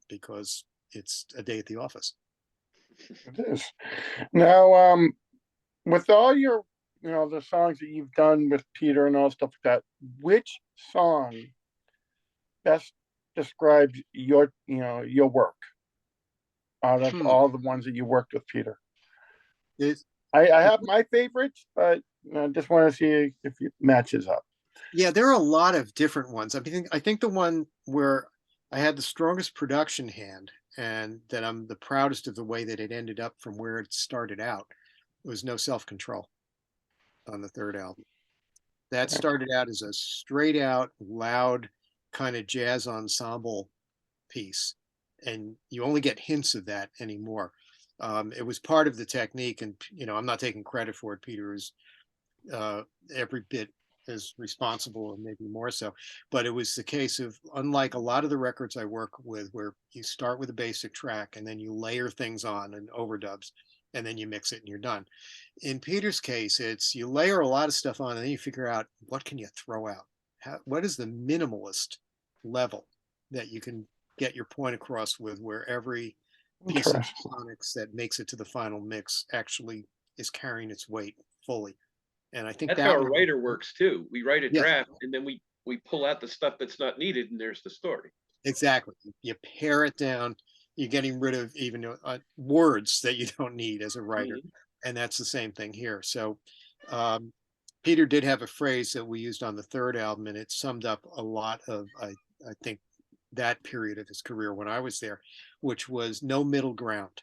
because it's a day at the office. It is. Now, with all your, the songs that you've done with Peter and all stuff like that, which song best describes your work out of Hmm. all the ones that you worked with, Peter? It- I have my favorites, but I just want to see if it matches up. yeah, there are a lot of different ones. I think the one where I had the strongest production hand and that I'm the proudest of the way that it ended up from where it started out was No Self-Control on the third album. That started out as a straight out loud kind of jazz ensemble piece, and you only get hints of that anymore. It was part of the technique, and I'm not taking credit for it. Peter is every bit as responsible, and maybe more so. But it was the case of, unlike a lot of the records I work with, where you start with a basic track and then you layer things on and overdubs, and then you mix it and you're done. In Peter's case, it's you layer a lot of stuff on, and then you figure out what can you throw out. What is the minimalist level that you can get your point across with, where every piece of Interesting. sonics that makes it to the final mix actually is carrying its weight fully. And I think That's how that a one, writer works too. We write a yeah, draft and then we pull out the stuff that's not needed, and there's the story. exactly. You pare it down. You're getting rid of even words that you don't need as a writer, Mhm. and that's the same thing here. So, um, Peter did have a phrase that we used on the third album, and it summed up a lot of I think that period of his career when I was there, which was no middle ground.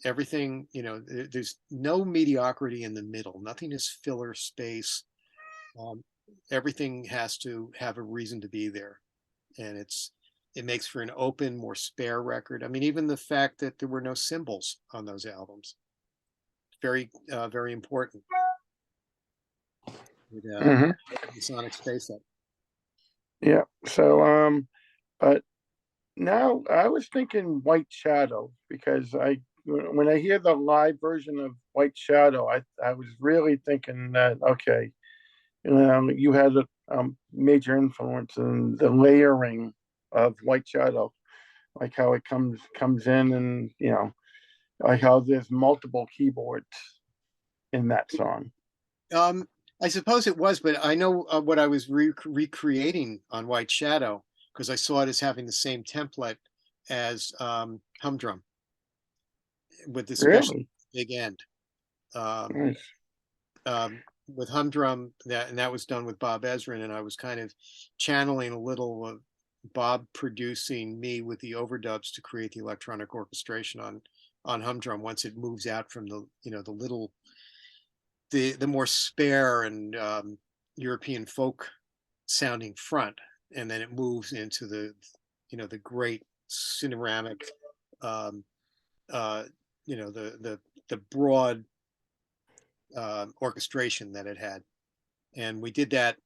Everything, there's no mediocrity in the middle. Nothing is filler space. Um, Everything has to have a reason to be there, and it makes for an open, more spare record. I mean, even the fact that there were no cymbals on those albums, very important. With, Hmm. the sonic space up. Yeah. So, but now I was thinking White Shadow because when I hear the live version of White Shadow, I was really thinking that okay, you had a major influence in the layering of White Shadow, like how it comes in, and like how there's multiple keyboards in that song. Um, I suppose it was, but I know what I was recreating on White Shadow, because I saw it as having the same template as Humdrum, with the special Really big end. Um, nice. with Humdrum, that was done with Bob Ezrin, and I was kind of channeling a little of Bob producing me with the overdubs to create the electronic orchestration on Humdrum once it moves out from the little the more spare and European folk sounding front, and then it moves into the great cineramic, um, uh, the broad orchestration that it had. And we did that.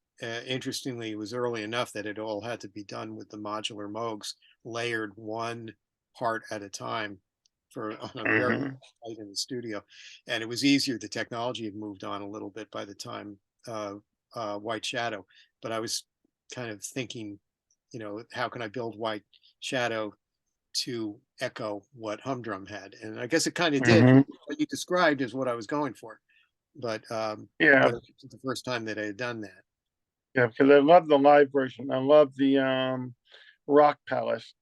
Interestingly, it was early enough that it all had to be done with the modular Moogs, layered one part at a time on a very Hmm. tight in the studio. And it was easier. The technology had moved on a little bit by the time White Shadow. But I was kind of thinking, how can I build White Shadow to echo what Humdrum had? And I guess it kind of did. Hmm. What you described is what I was going for. But Yeah, it wasn't the first time that I had done that. yeah, because I love the live version. I love the Rock Palace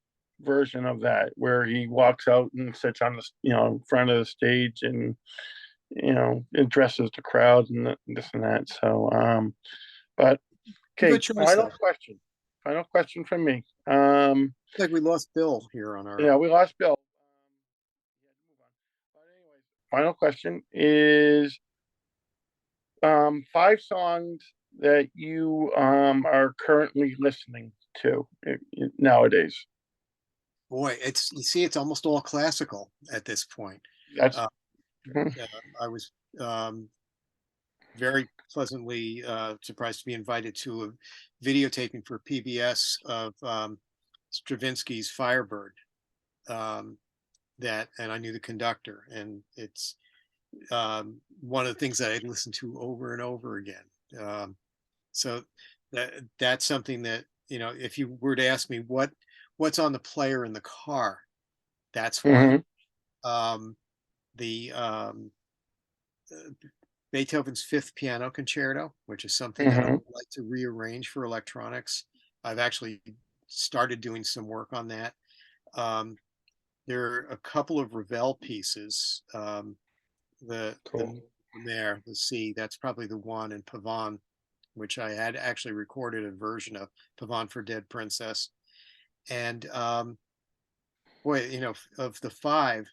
version of that, where he walks out and sits on the in front of the stage and addresses the crowd and this and that. So, but okay, Good choice, though. final question from me. It's like we lost Bill here on our. Yeah, we lost Bill. He had to move on. But anyways, final question is 5 songs that you are currently listening to nowadays. Boy, you see, it's almost all classical at this point. That's Uh, I was very pleasantly surprised to be invited to a videotaping for PBS of Stravinsky's Firebird. And I knew the conductor, and it's one of the things that I listened to over and over again. So that's something that, if you were to ask me what's on the player in the car, that's one. Mhm. The Beethoven's Fifth Piano Concerto, which is something that I Mhm. would like to rearrange for electronics. I've actually started doing some work on that. There are a couple of Ravel pieces. The there, the C, that's probably the one in Pavane, which I had actually recorded a version of Pavane for Dead Princess. And boy, you know, of the 5,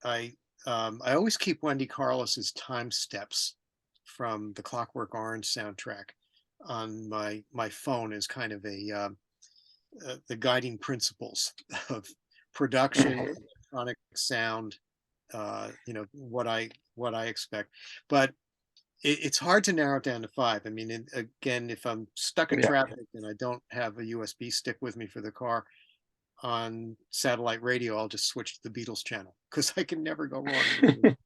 I always keep Wendy Carlos's Time Steps from the Clockwork Orange soundtrack on my phone as kind of the guiding principles of production, electronic sound, you know, what I expect. But it's hard to narrow it down to 5. I mean, again, if I'm stuck in traffic and I don't have a USB stick with me for the car, on satellite radio, I'll just switch to the Beatles channel because I can never go wrong with it.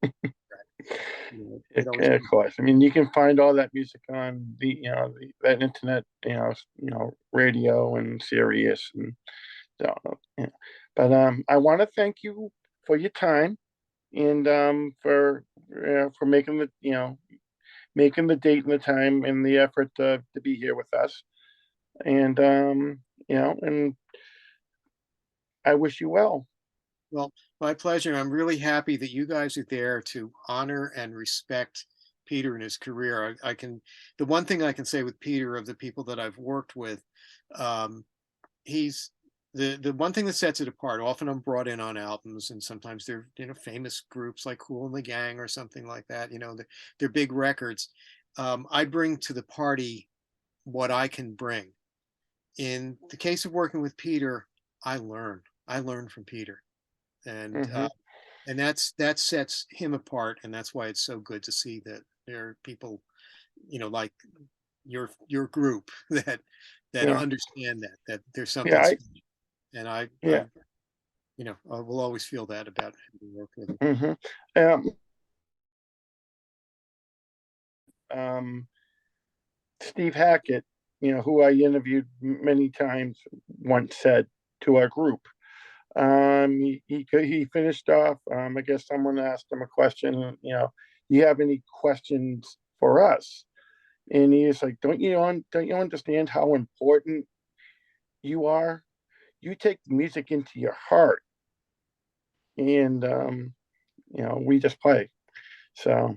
You know, of course. I mean, you can find all that music on the, you know, that internet, you know, radio and Sirius and so. Yeah. But I want to thank you for your time and for making the, you know, making the date and the time and the effort to be here with us. And you know, and I wish you well. Well, my pleasure. I'm really happy that you guys are there to honor and respect Peter and his career. The one thing I can say with Peter, of the people that I've worked with, he's the one thing that sets it apart. Often I'm brought in on albums, and sometimes they're, you know, famous groups like Kool and the Gang or something like that. You know, they're big records. I bring to the party what I can bring. In the case of working with Peter, I learn from Peter, and that sets him apart, and that's why it's so good to see that there are people, you know, like your group that understand that there's something special. And I you know, I will always feel that about work with him. Steve Hackett, you know, who I interviewed many times, once said to our group, he finished off. I guess someone asked him a question. You know, do you have any questions for us? And he's like, don't you understand how important you are? You take the music into your heart, and you know, we just play. So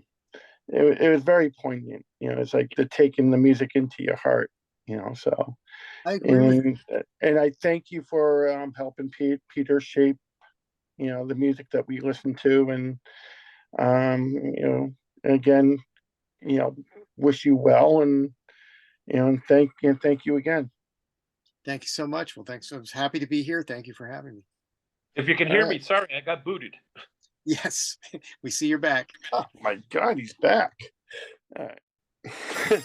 it was very poignant. You know, it's like the taking the music into your heart. You know, so. I agree. And I thank you for helping Peter shape, you know, the music that we listen to, and you know, again, you know, wish you well, and you know, thank you again. Thank you so much. Well, thanks. I was happy to be here. Thank you for having me. If you can hear me, sorry, I got booted. Yes, we see you're back. Oh my God, he's back. All right.